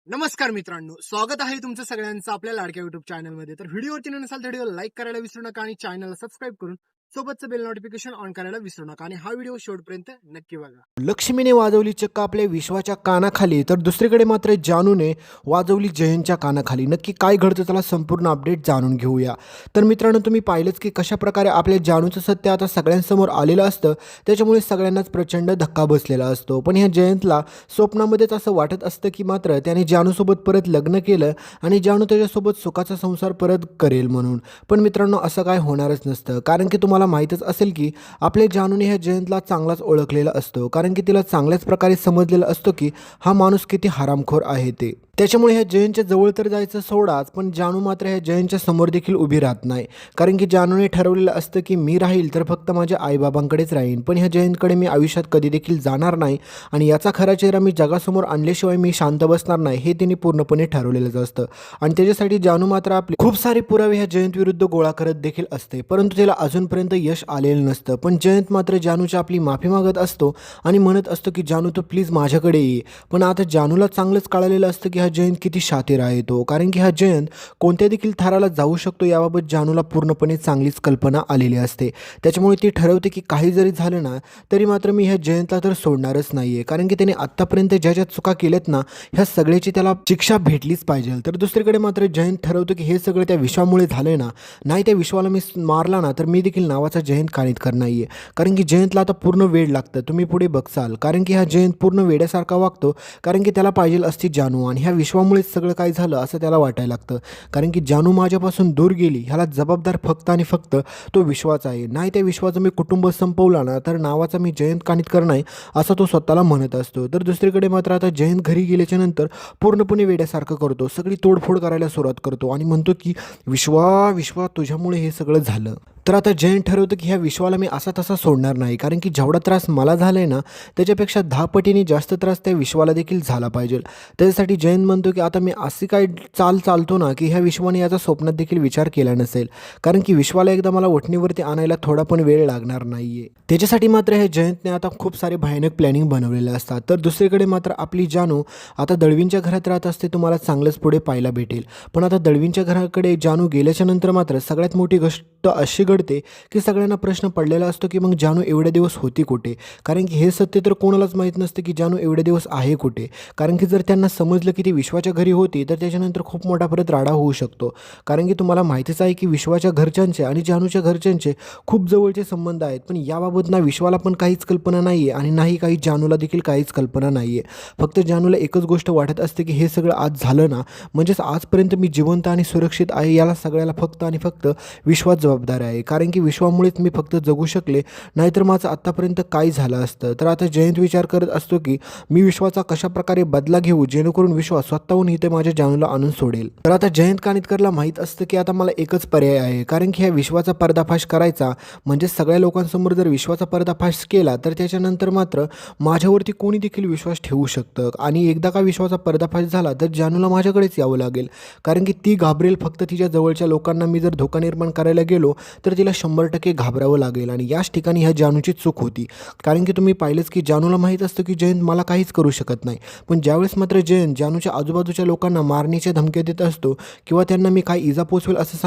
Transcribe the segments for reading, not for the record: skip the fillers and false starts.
नमस्कार मित्रांनो, स्वागत आहे तुमचं सगळ्यांचं आपल्या लाडक्या युट्यूब चॅनलमध्ये. तर व्हिडिओवरती नसाल तर व्हिडिओ लाईक करायला विसरू नका आणि चॅनलला सबस्क्राईब करून सोबतचं बेल नोटिफिकेशन ऑन करायला विसरू नका आणि हा व्हिडिओ शेवटपर्यंत नक्की बघा. लक्ष्मीने वाजवली चक्क आपल्या विश्वाच्या कानाखाली, तर दुसरीकडे मात्र जानूने वाजवली जयंतच्या कानाखाली. नक्की काय घडतं त्याला संपूर्ण अपडेट जाणून घेऊया. तर मित्रांनो, तुम्ही पाहिलंच की कशाप्रकारे आपल्या जानूचं सत्य आता सगळ्यांसमोर आलेलं असतं. त्याच्यामुळे सगळ्यांनाच प्रचंड धक्का बसलेला असतो. पण ह्या जयंतला स्वप्नामध्येच असं वाटत असतं की मात्र त्याने जानूसोबत परत लग्न केलं आणि जानू त्याच्यासोबत सुखाचा संसार परत करेल म्हणून. पण मित्रांनो, असं काय होणारच नसतं. कारण की तुम्हाला माहीतच असेल की आपल्या जानूने ह्या जयंतला चांगलाच ओळखलेला असतो. कारण की तिला चांगल्याच प्रकारे समजलेलं असतो की हा माणूस किती हरामखोर आहे ते. त्याच्यामुळे ह्या जयंतच्या जवळ तर जायचं सोडाच, पण जानू मात्र ह्या जयंतच्या समोर देखील उभी राहत नाही. कारण की जानूने ठरवलेलं असतं की मी राहील तर फक्त माझ्या आईबाबांकडेच राहीन, पण ह्या जयंतकडे मी आयुष्यात कधी देखील जाणार नाही आणि याचा खरा चेहरा मी जगासमोर आणल्याशिवाय मी शांत बसणार नाही, हे तिने पूर्णपणे ठरवलेलंच असतं. आणि त्याच्यासाठी जानू मात्र आपले खूप सारे पुरावे ह्या जयंत विरुद्ध गोळा करत देखील असते, परंतु तिला अजूनपर्यंत यश आलेलं नसतं. पण जयंत मात्र जानूची आपली माफी मागत असतो आणि म्हणत असतो की जानू तो प्लीज माझ्याकडे ये. पण आता जानूला चांगलंच कळालेलं असतं की हा जयंत किती शातीर आहे तो. कारण की हा जयंत कोणत्या देखील थराला जाऊ शकतो याबाबत जानूला पूर्णपणे चांगलीच कल्पना आलेली असते. त्याच्यामुळे ती ठरवते की काही जरी झालं ना तरी मात्र मी ह्या जयंतला तर सोडणारच नाही आहे. कारण की त्याने आत्तापर्यंत ज्या ज्या चुका केल्यात ना ह्या सगळ्याची त्याला शिक्षा भेटलीच पाहिजे. तर दुसरीकडे मात्र जयंत ठरवतो की हे सगळं त्या विश्वामुळे झालं ना, नाही त्या विश्वाला मी मारला ना तर मी देखील नावाचा जयंत कानितकर नाही आहे. कारण की जयंतला आता पूर्ण वेड लागतं, तुम्ही पुढे बघसाल. कारण की हा जयंत पूर्ण वेड्यासारखा वागतो. कारण की त्याला पाहिजे असती जानू आणि ह्या विश्वामुळेच सगळं काय झालं असं त्याला वाटायला लागतं. कारण की जानू माझ्यापासून दूर गेली ह्याला जबाबदार फक्त आणि फक्त तो विश्वाचा आहे. नाही त्या विश्वाचं मी कुटुंब संपवला ना तर नावाचा मी जयंत कानितकर नाही असं तो स्वतःला म्हणत असतो. तर दुसरीकडे मात्र आता जयंत घरी गेल्याच्या नंतर पूर्णपणे वेड्यासारखं करतो, सगळी तोडफोड करायला सुरुवात करतो आणि म्हणतो की विश्वा विश्वा तुझ्यामुळे हे सगळं झालं. तर आता जयंत ठरवतं की ह्या विश्वाला मी असा तसा सोडणार नाही. कारण की जेवढा त्रास मला झाला आहे ना त्याच्यापेक्षा 10 पटीने जास्त त्रास त्या विश्वाला देखील झाला पाहिजे. त्याच्यासाठी जयंत म्हणतो की आता मी अशी काय चालतो ना की ह्या विश्वाने याचा स्वप्नात देखील विचार केला नसेल. कारण की विश्वाला एकदा मला वठणीवरती आणायला थोडा पण वेळ लागणार नाही आहे. त्याच्यासाठी मात्र हे जयंतने आता खूप सारे भयानक प्लॅनिंग बनवलेले असतात. तर दुसरीकडे मात्र आपली जानू आता दळवींच्या घरात राहत असते, तुम्हाला चांगलंच पुढे पाहायला भेटेल. पण आता दळवींच्या घराकडे जानू गेल्याच्या नंतर मात्र सगळ्यात मोठी गोष्ट अशी घडते की सगळ्यांना प्रश्न पडलेला असतो की मग जानू एवढे दिवस होती कुठे. कारण की हे सत्य तर कोणालाच माहीत नसतं की जानू एवढे दिवस आहे कुठे. कारण की जर त्यांना समजलं की ती विश्वाच्या घरी होती तर त्याच्यानंतर खूप मोठा परत राडा होऊ शकतो. कारण की तुम्हाला माहितीच आहे की विश्वाच्या घरच्यांचे आणि जानूच्या घरच्यांचे खूप जवळचे संबंध आहेत. पण याबाबत ना विश्वाला पण काहीच कल्पना नाही आहे आणि नाही काही जानूला देखील काहीच कल्पना नाही आहे. फक्त जानूला एकच गोष्ट वाटत असते की हे सगळं आज झालं ना म्हणजेच आजपर्यंत मी जिवंत आणि सुरक्षित आहे याला सगळ्याला फक्त आणि फक्त विश्वास जबाबदार आहे. कारण की विश्वामुळेच मी फक्त जगू शकले, नाहीतर माझं आत्तापर्यंत काय झालं असतं. तर आता जयंत विचार करत असतो की मी विश्वाचा कशाप्रकारे बदला घेऊ जेणेकरून विश्वास स्वतःहून इथे माझ्या जानूला आणून सोडेल. तर आता जयंत कानितकरला माहीत असतं की आता मला एकच पर्याय आहे. कारण की ह्या विश्वाचा पर्दाफाश करायचा म्हणजे सगळ्या लोकांसमोर जर विश्वाचा पर्दाफाश केला तर त्याच्यानंतर मात्र माझ्यावरती कोणी देखील विश्वास ठेवू शकतं. आणि एकदा का विश्वाचा पर्दाफाश झाला तर जानूला माझ्याकडेच यावं लागेल. कारण की ती घाबरेल फक्त तिच्या जवळच्या लोकांना. मी जर धोका निर्माण करायला गेलो तर तिला 100% घाबरावं लागेल आणि याच ठिकाणी ह्या जानूची चूक होती. कारण की तुम्ही पाहिलंच की जानूला माहीत असतं की जयंत मला काहीच करू शकत नाही. पण ज्यावेळेस मात्र जयंत जानूच्या आजूबाजूच्या लोकांना मारण्याच्या धमक्या देत असतो किंवा त्यांना मी काय इजा पोचवेल असं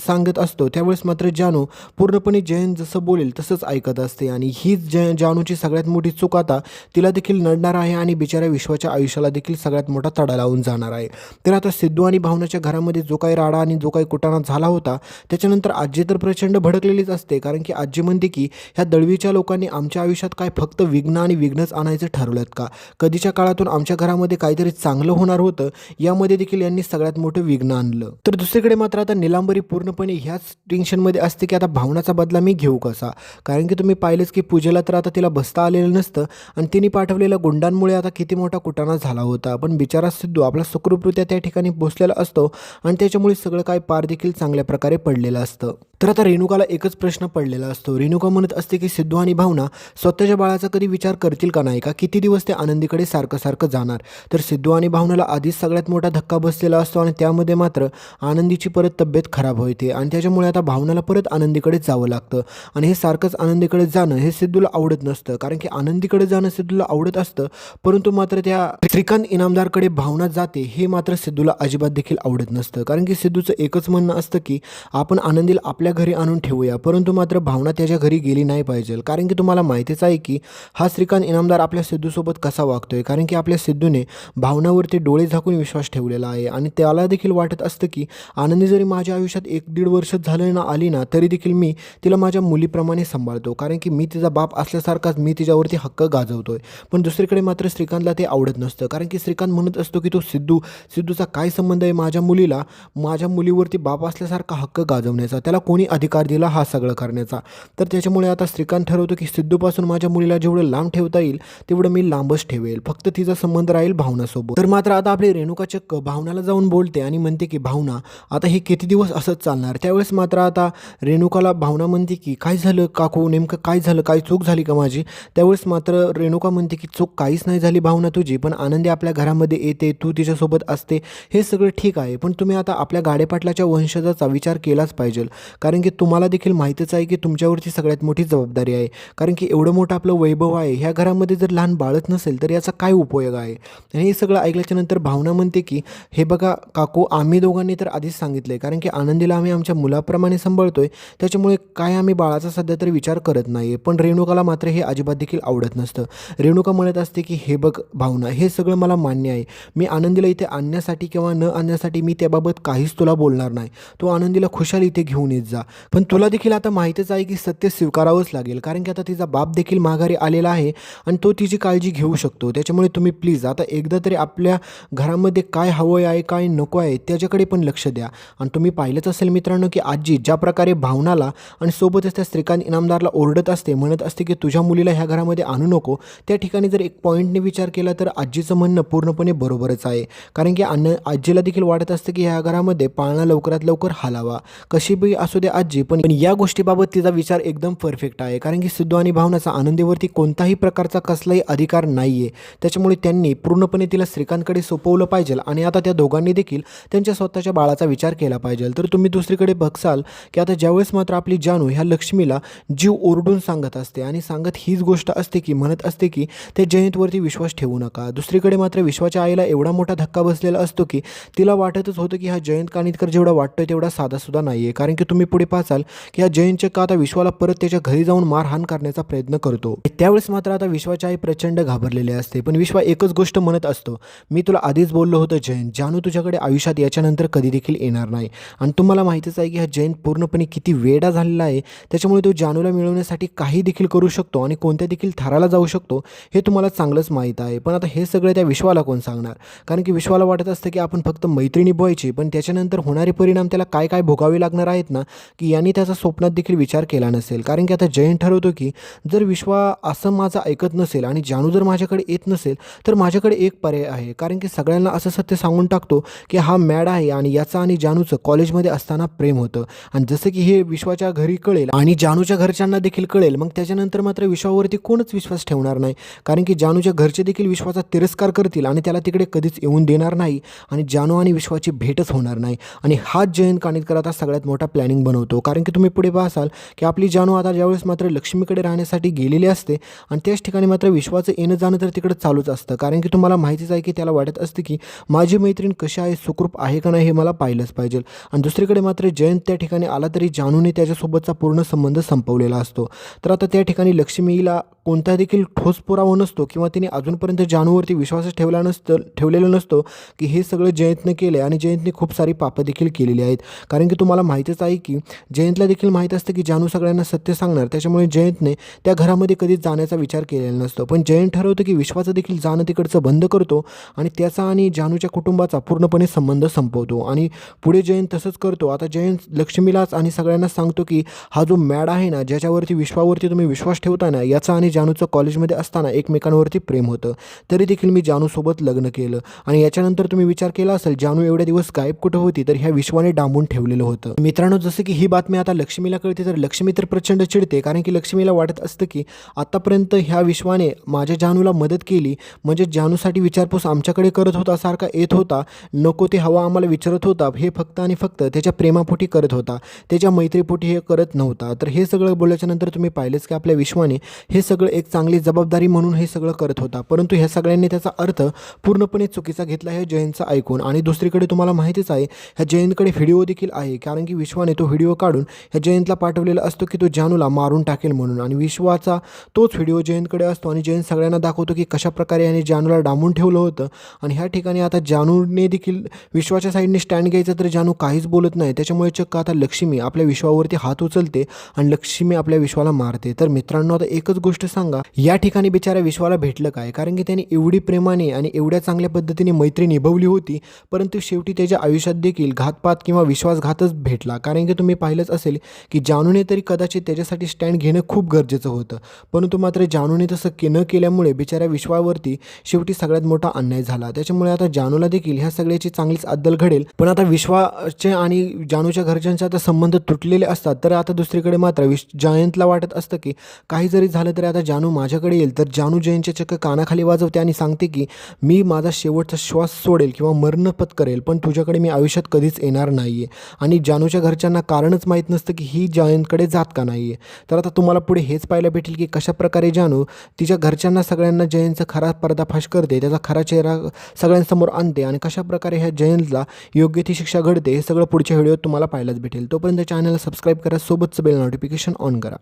सांगत असतो त्यावेळेस मात्र जानू पूर्णपणे जयंत जसं बोलेल तसंच ऐकत असते. आणि हीच जानूची सगळ्यात मोठी चूक आता तिला देखील नडणार आहे आणि बिचाऱ्या विश्वाच्या आयुष्याला देखील सगळ्यात मोठा तडा लावून जाणार आहे. तर आता सिद्धू आणि भावनाच्या घरामध्ये जो काही राडा आणि जो काही कुटाणा झाला होता त्याच्यानंतर आजी तर प्रचंड भडकलेलीच असते. कारण की आजी म्हणते की ह्या दळवीच्या लोकांनी आमच्या आयुष्यात काय फक्त विघ्न आणि विघ्नच आणायचं ठरवलं का. कधीच्या काळातून आमच्या घरामध्ये काहीतरी चांगलं होणार होतं, यामध्ये देखील यांनी सगळ्यात मोठं विघ्न आणलं. तर दुसरीकडे मात्र आता निलांबरी पूर्णपणे ह्याच टेन्शनमध्ये असते की आता भावनाचा बदला मी घेऊ कसा. कारण की तुम्ही पाहिलंच की पूजेला तर आता तिला बसता आलेलं नसतं आणि तिने पाठवलेल्या गुंडांमुळे आता किती मोठा कुटाणा झाला होता. पण बिचारा सिद्धू आपला सुखरूपरित्या त्या ठिकाणी पोचलेला असतो आणि त्याच्यामुळे सगळं काय पार देखील चांगल्या प्रकारे पडलेलं असतं. तर आता रेणुकाला एकच प्रश्न पडलेला असतो. रेणुका म्हणत असते की सिद्धू आणि भावना स्वतःच्या बाळाचा कधी विचार करतील का नाही, का किती दिवस ते आनंदीकडे सारखं सारखं जाणार. तर सिद्धू आणि भावनाला आधीच सगळ्यात मोठा धक्का बसलेला असतो आणि त्यामध्ये मात्र आनंदीची परत तब्येत खराब होते आणि त्याच्यामुळे आता भावनाला परत आनंदीकडे जावं लागतं. आणि हे सारखंच आनंदीकडे जाणं हे सिद्धूला आवडत नसतं, कारण की आनंदीकडे जाणं सिद्धूला आवडत असतं, परंतु मात्र त्या श्रीकांत इनामदारकडे भावना जाते हे मात्र सिद्धूला अजिबात देखील आवडत नसतं. कारण की सिद्धूचं एकच म्हणणं असतं की आपण आनंदीला आपल्या घरी आणून ठेवूया, परंतु मात्र भावना त्याच्या घरी गेली नाही पाहिजे. कारण की तुम्हाला माहितीच आहे की हा श्रीकांत इनामदार आपल्या सिद्धूसोबत कसा वागतोय. कारण की आपल्या सिद्धूने भावनावरती डोळे झाकून विश्वास ठेवलेला आहे आणि त्याला देखील वाटत असतं की आनंदी जरी माझ्या आयुष्यात 1-1.5 वर्ष झालं ना आली ना, तरी देखील मी तिला माझ्या मुलीप्रमाणे सांभाळतो, कारण की मी तिचा बाप असल्यासारखाच मी तिच्यावरती हक्क गाजवतोय. पण दुसरीकडे मात्र श्रीकांतला ते आवडत नसतं, कारण की श्रीकांत म्हणत असतो की तो सिद्धूचा काय संबंध आहे माझ्या मुलीवरती बाप असल्यासारखा हक्क गाजवण्याचा, त्याला कोणी अधिकार दिला हा सगळं करण्याचा. तर त्याच्यामुळे आता श्रीकांत ठरवतो की सिद्धूपासून माझ्या मुलीला जेवढं लांब ठेवता येईल तेवढं मी लांबच ठेवेल, फक्त तिचा संबंध राहील भावनासोबत. तर मात्र आता आपली रेणुका चक्क भावनाला जाऊन बोलते आणि म्हणते की भावना आता हे किती दिवस असंच चालणार. त्यावेळेस मात्र आता रेणुकाला भावना म्हणते की काय झालं काकू, नेमकं काय झालं, काय चूक झाली का माझी. त्यावेळेस मात्र रेणुका म्हणते की चूक काहीच नाही झाली भावना तुझी, पण आनंदी आपल्या घरामध्ये येते, तू तिच्यासोबत असते, हे सगळं ठीक आहे, पण तुम्ही आता आपल्या गाडेपाटलाच्या वंशजाचा विचार केलाच पाहिजे. कारण की तुम्हाला देखील माहीतच आहे की तुमच्यावरती सगळ्यात मोठी जबाबदारी आहे. कारण की एवढं मोठं आपलं वैभव आहे, ह्या घरामध्ये जर लहान बाळच नसेल तर याचा काय उपयोग आहे. आणि हे सगळं ऐकल्याच्या नंतर भावना म्हणते की हे बघा काकू, आम्ही दोघांनी तर आधीच सांगितलं आहे, कारण की आनंदीला आम्ही आमच्या मुलाप्रमाणे सांभाळतोय, त्याच्यामुळे काय आम्ही बाळाचा सध्या तरी विचार करत नाही आहे. पण रेणुकाला मात्र हे अजिबात देखील आवडत नसतं. रेणुका म्हणत असते की हे बघ भावना, हे सगळं मला मान्य आहे, मी आनंदीला इथे आणण्यासाठी किंवा न आणण्यासाठी मी त्याबाबत काहीच तुला बोलणार नाही, तो आनंदीला खुशाल इथे घेऊन येत जा. पण तुला देखील आता माहीतच आहे की सत्य स्वीकारावंच लागेल, कारण की आता तिचा बाप देखील माघारी आलेला आहे आणि तो तिची काळजी घेऊ शकतो. त्याच्यामुळे तुम्ही प्लीज आता एकदा तरी आपल्या घरामध्ये काय हवं आहे काय नको आहे त्याच्याकडे पण लक्ष द्या. आणि तुम्ही पाहिलंच असेल मित्रांनो की आजी ज्या प्रकारे भावनाला आणि सोबतच त्या श्रीकांत इनामदारला ओरडत असते, म्हणत असते की तुझ्या मुलीला ह्या घरामध्ये आणू नको, त्या ठिकाणी जर एक पॉईंटने विचार केला तर आजीचं म्हणणं पूर्णपणे बरोबरच आहे. कारण की आजीला देखील वाटत असतं की ह्या घरामध्ये पाळणा लवकरात लवकर हालावा, कशी बी असू दे आजी, पण या गोष्टीबाबत तिचा विचार एकदम परफेक्ट आहे. कारण की सिद्धू आणि भावनाचा आनंदीवरती कोणताही प्रकारचा कसलाही अधिकार नाही आहे, त्याच्यामुळे त्यांनी पूर्णपणे तिला श्रीकांतकडे सोपवलं पाहिजे आणि आता त्या दोघांनी देखील त्यांच्या स्वतःच्या बाळाचा विचार केला पाहिजे. तर तुम्ही दुसरीकडे बघसाल की आता ज्यावेळेस मात्र आपली जानू ह्या लक्ष्मीला जीव ओरडून सांगत असते आणि सांगत हीच गोष्ट असते की म्हणत असते की ते जयंतवरती विश्वास ठेवू नका. दुसरीकडे मात्र विश्वाच्या आईला एवढा मोठा धक्का बसलेला असतो की तिला वाटतच होतं की हा जयंत कानिटकर जेवढा वाटतोय तेवढा साधासुद्धा नाही आहे. कारण की तुम्ही पुढे पाहाल की हा जयंतच्या का आता विश्वाला परत त्याच्या घरी जाऊन मारहाण करण्याचा प्रयत्न करतो. त्यावेळेस मात्र आता विश्वाची आई प्रचंड घाबरलेली असते, पण विश्वा एकच गोष्ट म्हणत असतो, मी तुला आधीच बोललो होतं जयंत, जानू तुझ्याकडे आयुष्यात याच्यानंतर कधी देखील येणार नाही. आणि तुम्हाला माहितीच आहे की हा जयंत पूर्णपणे किती वेडा झालेला आहे, त्याच्यामुळे तो जानूला मिळवण्यासाठी काही देखील करू शकतो आणि कोणत्या देखील थराला जाऊ शकतो हे तुम्हाला चांगलंच माहीत आहे. पण आता हे सगळं त्या विश्वाला कोण सांगणार, कारण की विश्वाला वाटत असतं की आपण फक्त मैत्रिणी व्हायची, पण त्याच्यानंतर होणारे परिणाम त्याला काय काय भोगावे लागणार आहेत ना, की यांनी त्याचा स्वप्नात देखील विचार केला नसेल. कारण की आता जयंत ठरवतो की जर विश्वा असं माझं ऐकत नसेल आणि जानू जर माझ्याकडे येत नसेल तर माझ्याकडे एक पर्याय आहे. कारण की सगळ्यांना असं सत्य सांगून टाकतो की हा मॅड आहे आणि याचं आणि जानूचं कॉलेजमध्ये असताना प्रेम होतं. आणि जसं की हे विश्वाच्या घरी कळेल आणि जानूच्या घरच्यांना देखील कळेल, मग त्याच्यानंतर मात्र विश्वावरती कोणच विश्वास ठेवणार नाही. कारण की जानूच्या घरचे देखील विश्वाचा तिरस्कार करतील आणि त्याला तिकडे कधीच येऊन देणार नाही आणि जानू आणि विश्वाची भेटच होणार नाही. आणि हाच जयंत कानिटकर आता सगळ्यात मोठा प्लॅनिंग बनवतो. कारण की तुम्ही पुढे पाहाल की आपली जानू आता ज्यावेळेस मात्र लक्ष्मीकडे राहण्यासाठी गेलेली असते आणि त्याच ठिकाणी मात्र विश्वाचं येणं जाणं तर तिकडे चालूच असतं. कारण की तुम्हाला माहितीच आहे की त्याला वाटत असते की माझी मैत्रीण कशी आहे, सुखरूप आहे का नाही हे मला पाहिलंच पाहिजे. आणि दुसरीकडे मात्र जयंत त्या ठिकाणी आला तरी जानूने त्याच्यासोबतचा पूर्ण संबंध संपवलेला असतो. तर आता त्या ठिकाणी लक्ष्मीला कोणता देखील ठोस पुरावा नसतो किंवा तिने अजूनपर्यंत जानूवरती विश्वासच ठेवलेला नसतो की हे सगळं जयंतने केलं आणि जयंतने खूप सारी पापं देखील केलेली आहेत. कारण की तुम्हाला माहीतच आहे की जयंतला देखील माहीत असतं की जानू सगळ्यांना सत्य सांगणार, त्याच्यामुळे जयंतने त्या घरामध्ये कधीच जाण्याचा विचार केलेला नसतो. पण जयंत ठरवतं की विश्वाचं देखील जाणं तिकडचं बंद करतो आणि त्याचा आणि जानूच्या कुटुंबाचा पूर्णपणे संबंध संपवतो. आणि पुढे जयंत तसंच करतो. आता जयंत लक्ष्मीलाच आणि सगळ्यांना सांगतो की हा जो मॅड आहे ना, ज्याच्यावरती विश्वावरती तुम्ही विश्वास ठेवताना, याचा आणि जानूचं कॉलेजमध्ये असताना एकमेकांवरती प्रेम होतं, तरी देखील मी जानूसोबत लग्न केलं. आणि याच्यानंतर तुम्ही विचार केला असेल जानू एवढे दिवस गायब कुठं होती, तर ह्या विश्वाने डांबून ठेवलेलं होतं. मित्रांनो, जसं की ही बातमी आता लक्ष्मीला कळते तर लक्ष्मी तर प्रचंड चिडते, कारण की लक्ष्मीला वाटत असतं की आत्तापर्यंत ह्या विश्वाने माझ्या जानूला मदत केली, म्हणजे जानूसाठी विचारपूस आमच्याकडे करत होता, सारखा येत होता, नको ते हवा आम्हाला विचारत होता, हे फक्त आणि फक्त त्याच्या प्रेमापोटी करत होता, त्याच्या मैत्रीपोटी हे करत नव्हता. तर हे सगळं बोलल्याच्या नंतर तुम्ही पाहिलेच की आपल्या विश्वाने हे सगळं एक चांगली जबाबदारी म्हणून हे सगळं करत होता, परंतु ह्या सगळ्यांनी त्याचा अर्थ पूर्णपणे चुकीचा घेतला आहे जयंतचा ऐकून. आणि दुसरीकडे तुम्हाला माहितीच आहे ह्या जयंतकडे व्हिडिओ देखील आहे, कारण की विश्वाने तो व्हिडिओ काढून ह्या जयंतला पाठवलेला असतो की तो जानूला मारून टाकेल म्हणून, आणि विश्वाचा तोच व्हिडिओ जयंतकडे असतो आणि जयंत सगळ्यांना दाखवतो की कशाप्रकारे याने जानूला डांबून ठेवलं होतं. आणि ह्या ठिकाणी आता जानूने देखील विश्वाच्या साईडने स्टँड घ्यायचा, तर जानू काहीच बोलत नाही. त्याच्यामुळे चक्क आता लक्ष्मी आपल्या विश्वावरती हात उचलते आणि लक्ष्मी आपल्या विश्वाला मारते. तर मित्रांनो, आता एकच गोष्ट सांगा, या ठिकाणी बिचाऱ्या विश्वाला भेटलं काय? कारण की त्याने एवढी प्रेमाने आणि एवढ्या चांगल्या पद्धतीने मैत्री निभवली होती, परंतु शेवटी त्याच्या आयुष्यात देखील घातपात किंवा विश्वासघातच भेटला. कारण की तुम्ही पाहिलंच असेल की जानूने तरी कदाचित त्याच्यासाठी स्टँड घेणं खूप गरजेचं होतं, परंतु मात्र जानूने तसं न केल्यामुळे बिचाऱ्या विश्वावरती शेवटी सगळ्यात मोठा अन्याय झाला. त्याच्यामुळे आता जानूला देखील ह्या सगळ्याची चांगलीच अद्दल घडेल. पण आता विश्वाचे आणि जानूच्या घरच्यांचे आता संबंध तुटलेले असतात, तर आता दुसरीकडे मात्र जयंतला वाटत असतं की काही जरी झालं तरी आता जानू माझ्याकडे येईल. तर जानू जयंतच्या चक्क कानाखाली वाजवते आणि सांगते की मी माझा शेवटचा श्वास सोडेल किंवा मरण पत्करेल, पण तुझ्याकडे मी आयुष्यात कधीच येणार नाही आहे. आणि जानूच्या घरच्यांना कारणच माहीत नसतं की ही जयंतकडे जात का नाही आहे. तर आता तुम्हाला पुढे हेच पाहायला भेटेल की कशाप्रकारे जानू तिच्या घरच्यांना सगळ्यांना जयंतचा खरा पर्दाफाश करते, त्याचा खरा चेहरा सगळ्यांसमोर आणते, आणि कशाप्रकारे ह्या जयंतला योग्य ती शिक्षा घडते हे सगळं पुढच्या व्हिडिओत तुम्हाला पाहायलाच भेटेल. तोपर्यंत चॅनलला सबस्क्राईब करा, सोबतचं बेल नोटिफिकेशन ऑन करा.